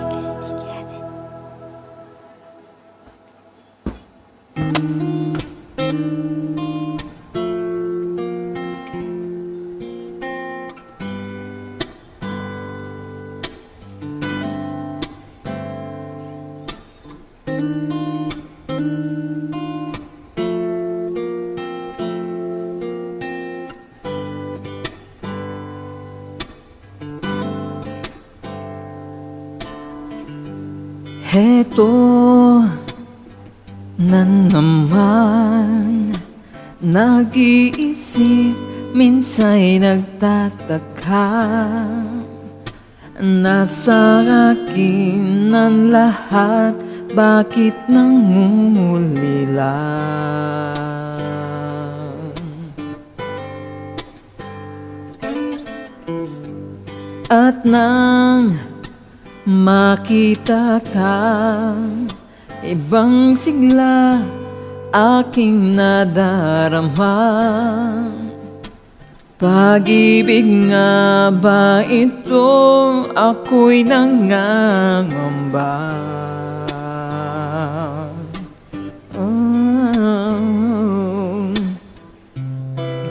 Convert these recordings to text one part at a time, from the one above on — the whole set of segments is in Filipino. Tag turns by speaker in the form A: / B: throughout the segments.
A: Acoustic Heaven.
B: Heto na naman, nag-iisip, minsa'y nagtataka. Nasa akin ang lahat, bakit nangungulila? At nang makita ka, ibang sigla aking nadarama. Pag-ibig nga ba ito? Ako'y nangangamba.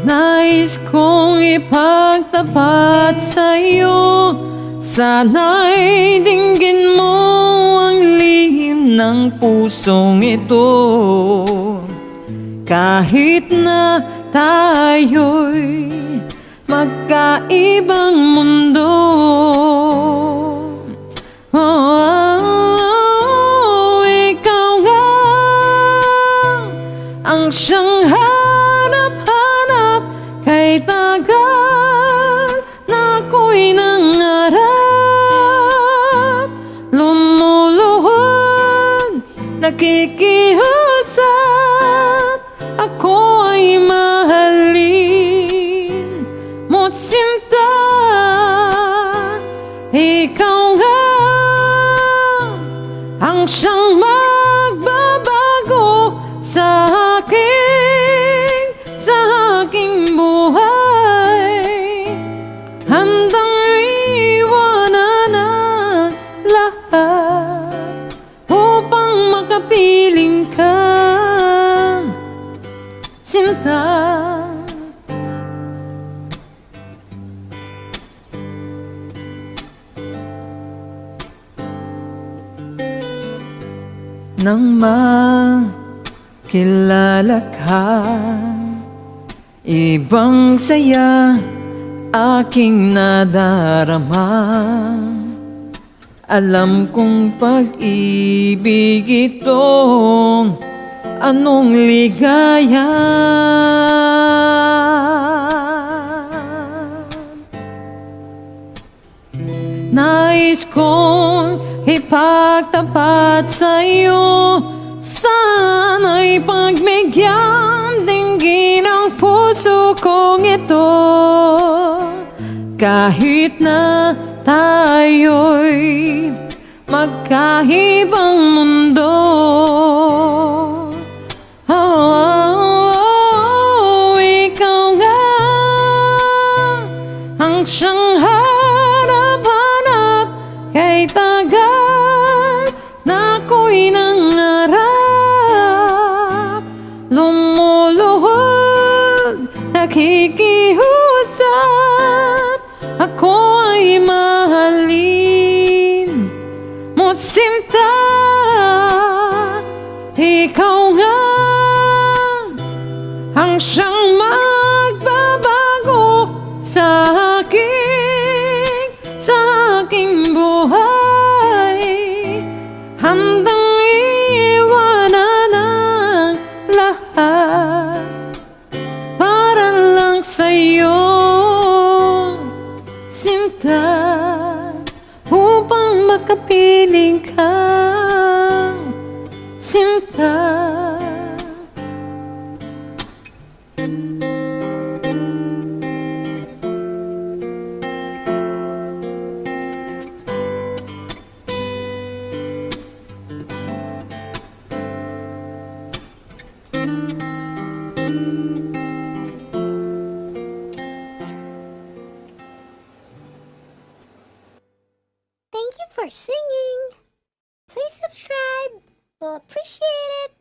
B: Nais kong ipagtapat sa'yo, sana'y dinggin mo ang lihim ng pusong ito. Kahit na tayo'y magkaibang mundo, ikaw nga ang siyang hanap-hanap. Kay tagal na ako'y nangarap, lumuluhod, nakikiusap, ako ay mahalin mo, sinta. Ikaw nga ang siyang magbabago sa aking buhay. Handang iwanan ang lahat upang makapiling ka, sinta. Nang makilala ka, ibang saya aking nadarama. Alam kong pag-ibig itong anong ligaya. Nais kong ipagtapat sa'yo, sana'y pagbigyan, dinggin ang puso kong ito. Kahit na tayo'y magkaibang mundo, ikaw nga ang siyang hanap-hanap. Kay tagal na ako'y nangarap, lumuluhod, nakikiusap, ako ay mahalin mo, sinta. Ikaw nga ang siyang magbabago sa aking buhay. Handang iwanan ang lahat para lang sa'yo, sinta, upang makapiling ka, sinta.
C: Thank you for singing. Please subscribe. We'll appreciate it.